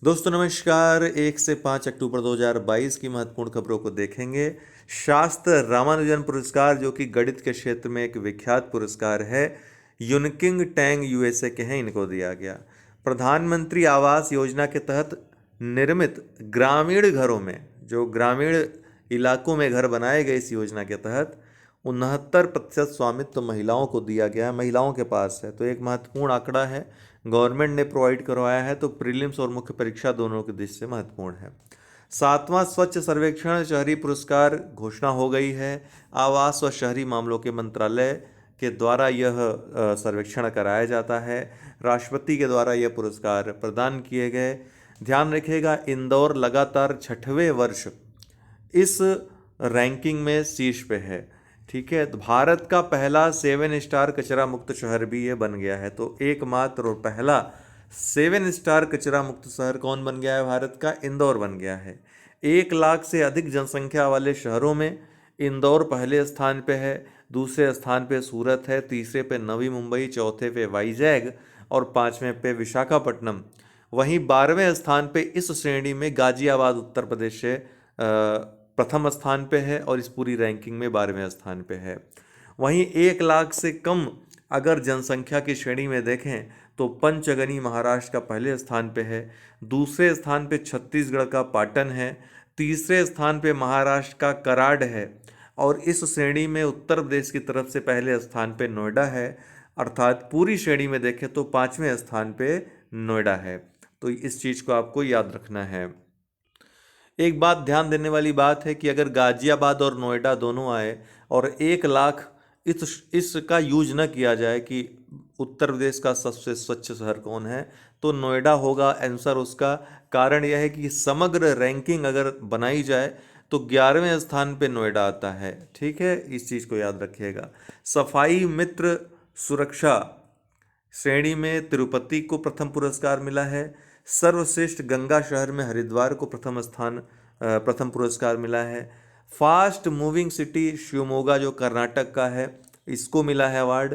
दोस्तों नमस्कार। 1 से 5 अक्टूबर 2022 की महत्वपूर्ण खबरों को देखेंगे। शास्त्र रामानुजन पुरस्कार, जो कि गणित के क्षेत्र में एक विख्यात पुरस्कार है, यूनकिंग टैंग यूएसए के हैं, इनको दिया गया। प्रधानमंत्री आवास योजना के तहत निर्मित ग्रामीण घरों में, जो ग्रामीण इलाकों में घर बनाए गए, इस योजना के तहत 69% स्वामित्व महिलाओं को दिया गया है, महिलाओं के पास है। तो एक महत्वपूर्ण आंकड़ा है, गवर्नमेंट ने प्रोवाइड करवाया है, तो प्रीलिम्स और मुख्य परीक्षा दोनों की दृष्टि से महत्वपूर्ण है। 7वां स्वच्छ सर्वेक्षण शहरी पुरस्कार घोषणा हो गई है। आवास व शहरी मामलों के मंत्रालय के द्वारा यह सर्वेक्षण कराया जाता है। राष्ट्रपति के द्वारा यह पुरस्कार प्रदान किए गए। ध्यान रखिएगा, इंदौर लगातार 6वें वर्ष इस रैंकिंग में शीर्ष पे है। ठीक है, तो भारत का पहला 7 स्टार कचरा मुक्त शहर भी ये बन गया है। तो एकमात्र और पहला 7 स्टार कचरा मुक्त शहर कौन बन गया है? भारत का इंदौर बन गया है। 1 लाख से अधिक जनसंख्या वाले शहरों में इंदौर पहले स्थान पे है, दूसरे स्थान पे सूरत है, तीसरे पे नवी मुंबई, चौथे पे वाइजैग और पांचवें पे विशाखापट्टनम। वहीं 12वें स्थान पे इस श्रेणी में गाजियाबाद उत्तर प्रदेश से प्रथम स्थान पे है और इस पूरी रैंकिंग में 12वें स्थान पे है। वहीं 1 लाख से कम अगर जनसंख्या की श्रेणी में देखें तो पंचगनी महाराष्ट्र का पहले स्थान पे है, दूसरे स्थान पे छत्तीसगढ़ का पाटन है, तीसरे स्थान पे महाराष्ट्र का कराड़ है और इस श्रेणी में उत्तर प्रदेश की तरफ से पहले स्थान पे नोएडा है। अर्थात पूरी श्रेणी में देखें तो 5वें स्थान पे नोएडा है। तो इस चीज़ को आपको याद रखना है। एक बात ध्यान देने वाली बात है कि अगर गाजियाबाद और नोएडा दोनों आए और 1 लाख इसका यूज न किया जाए कि उत्तर प्रदेश का सबसे स्वच्छ शहर कौन है, तो नोएडा होगा आंसर उसका। कारण यह है कि समग्र रैंकिंग अगर बनाई जाए तो 11वें स्थान पे नोएडा आता है। ठीक है, इस चीज़ को याद रखिएगा। सफाई मित्र सुरक्षा श्रेणी में तिरुपति को प्रथम पुरस्कार मिला है। सर्वश्रेष्ठ गंगा शहर में हरिद्वार को प्रथम पुरस्कार मिला है। फास्ट मूविंग सिटी शिवमोगा, जो कर्नाटक का है, इसको मिला है अवार्ड।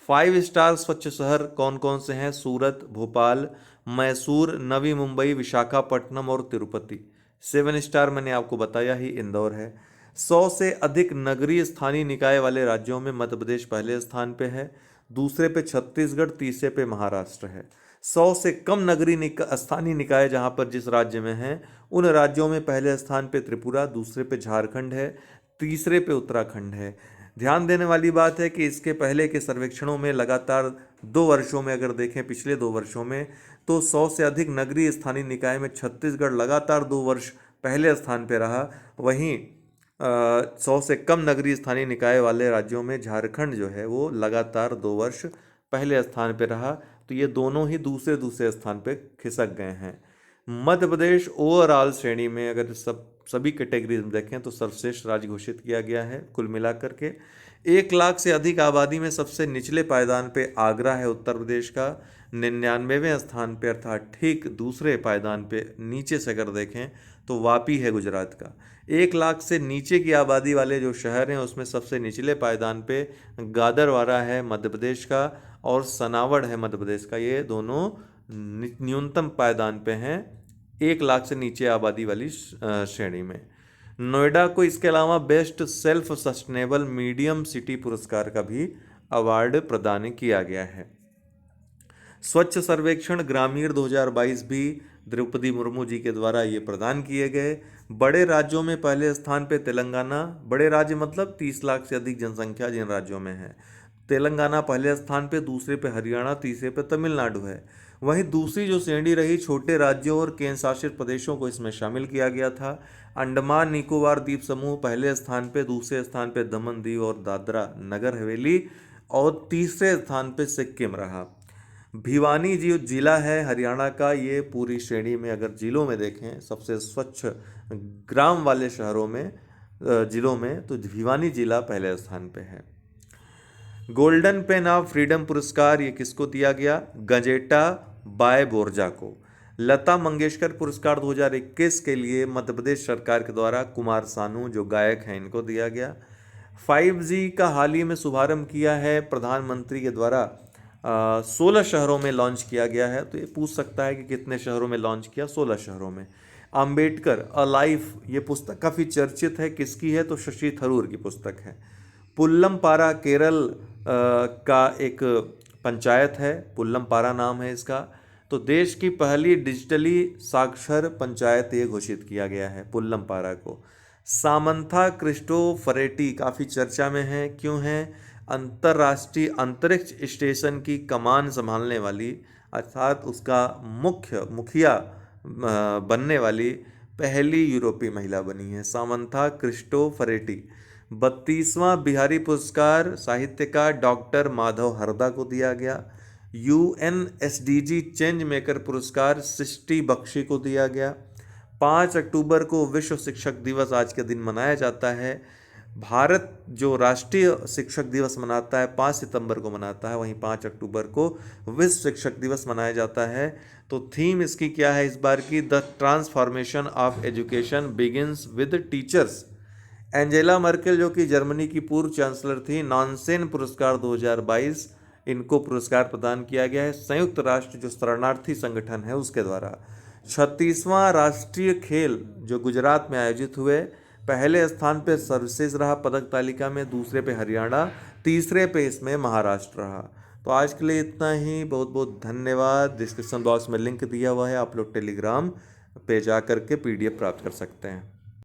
5 स्टार स्वच्छ शहर कौन कौन से हैं? सूरत, भोपाल, मैसूर, नवी मुंबई, विशाखापट्टनम और तिरुपति। 7 स्टार मैंने आपको बताया ही इंदौर है। 100 से अधिक नगरीय स्थानीय निकाय वाले राज्यों में मध्य प्रदेश पहले स्थान पे है, दूसरे पे छत्तीसगढ़, तीसरे पे महाराष्ट्र है। 100 से कम स्थानीय निकाय जहां पर जिस राज्य में हैं, उन राज्यों में पहले स्थान पे त्रिपुरा, दूसरे पे झारखंड है, तीसरे पे उत्तराखंड है। ध्यान देने वाली बात है कि इसके पहले के सर्वेक्षणों में लगातार 2 वर्षों में अगर देखें, पिछले 2 वर्षों में, तो 100 से अधिक नगरीय स्थानीय निकाय में छत्तीसगढ़ लगातार 2 वर्ष पहले स्थान पे रहा। वहीं 100 से कम नगरीय स्थानीय निकाय वाले राज्यों में झारखंड जो है वो लगातार 2 वर्ष पहले स्थान पे रहा। तो ये दोनों ही दूसरे दूसरे स्थान पे खिसक गए हैं। मध्य प्रदेश ओवरऑल श्रेणी में अगर सभी कैटेगरीज में देखें तो सर्वश्रेष्ठ राज्य घोषित किया गया है। कुल मिलाकर के 1 लाख से अधिक आबादी में सबसे निचले पायदान पे आगरा है उत्तर प्रदेश का, 99वें स्थान पे, अर्थात ठीक दूसरे पायदान पे नीचे से अगर देखें तो वापी है गुजरात का। 1 लाख से नीचे की आबादी वाले जो शहर हैं उसमें सबसे निचले पायदान पे गादरवारा है मध्य प्रदेश का और सनावड़ है मध्य प्रदेश का। ये दोनों न्यूनतम पायदान पे हैं 1 लाख से नीचे आबादी वाली श्रेणी में। नोएडा को इसके अलावा best self sustainable medium city पुरस्कार का भी अवार्ड प्रदान किया गया है। स्वच्छ सर्वेक्षण ग्रामीण 2022 भी द्रौपदी मुर्मू जी के द्वारा ये प्रदान किए गए। बड़े राज्यों में पहले स्थान पे तेलंगाना, बड़े राज्य मतलब 30 लाख से अधिक जनसंख्या जिन राज्यों में है, तेलंगाना पहले स्थान पे, दूसरे पे हरियाणा, तीसरे पे तमिलनाडु है। वहीं दूसरी जो श्रेणी रही, छोटे राज्यों और केंद्र शासित प्रदेशों को इसमें शामिल किया गया था। अंडमान निकोबार द्वीप समूह पहले स्थान पे, दूसरे स्थान पे दमन दीव और दादरा नगर हवेली और तीसरे स्थान पे सिक्किम रहा। भिवानी जो जिला है हरियाणा का, ये पूरी श्रेणी में अगर जिलों में देखें सबसे स्वच्छ ग्राम वाले शहरों में जिलों में, तो भिवानी जिला पहले स्थान पे है। गोल्डन पेन ऑफ फ्रीडम पुरस्कार ये किसको दिया गया? गजेटा बाय बोर्जा को। लता मंगेशकर पुरस्कार 2021 के लिए मध्य प्रदेश सरकार के द्वारा कुमार सानू जो गायक हैं इनको दिया गया। 5G का हाल ही में शुभारंभ किया है प्रधानमंत्री के द्वारा 16 शहरों में लॉन्च किया गया है। तो ये पूछ सकता है कि कितने शहरों में लॉन्च किया, 16 शहरों में। अंबेडकर अ लाइफ, ये पुस्तक काफ़ी चर्चित है, किसकी है तो शशि थरूर की पुस्तक है। पुल्लमपारा केरल का एक पंचायत है, पुल्लमपारा नाम है इसका। तो देश की पहली डिजिटली साक्षर पंचायत ये घोषित किया गया है पुल्लमपारा को। सामंथा क्रिस्टोफरेटी काफ़ी चर्चा में है, क्यों है? अंतर्राष्ट्रीय अंतरिक्ष स्टेशन की कमान संभालने वाली, अर्थात उसका मुखिया बनने वाली पहली यूरोपीय महिला बनी है सामंथा क्रिस्टोफरेटी। 32वां बिहारी पुरस्कार साहित्य का डॉक्टर माधव हरदा को दिया गया। UNSDG चेंज मेकर पुरस्कार सृष्टि बख्शी को दिया गया। 5 अक्टूबर को विश्व शिक्षक दिवस आज के दिन मनाया जाता है। भारत जो राष्ट्रीय शिक्षक दिवस मनाता है 5 सितंबर को मनाता है, वहीं 5 अक्टूबर को विश्व शिक्षक दिवस मनाया जाता है। तो थीम इसकी क्या है इस बार की? The transformation of education begins with teachers. Angela Merkel जो कि जर्मनी की पूर्व चांसलर थी, नॉनसेन पुरस्कार 2022 इनको पुरस्कार प्रदान किया गया है संयुक्त राष्ट्र जो शरणार्थी संगठन है उसके द्वारा। 36वां राष्ट्रीय खेल जो गुजरात में आयोजित हुए, पहले स्थान पे सर्विसेज रहा पदक तालिका में, दूसरे पे हरियाणा, तीसरे पे इसमें महाराष्ट्र रहा। तो आज के लिए इतना ही, बहुत बहुत धन्यवाद। डिस्क्रिप्शन बॉक्स में लिंक दिया हुआ है, आप लोग टेलीग्राम पे जा करके PDF प्राप्त कर सकते हैं।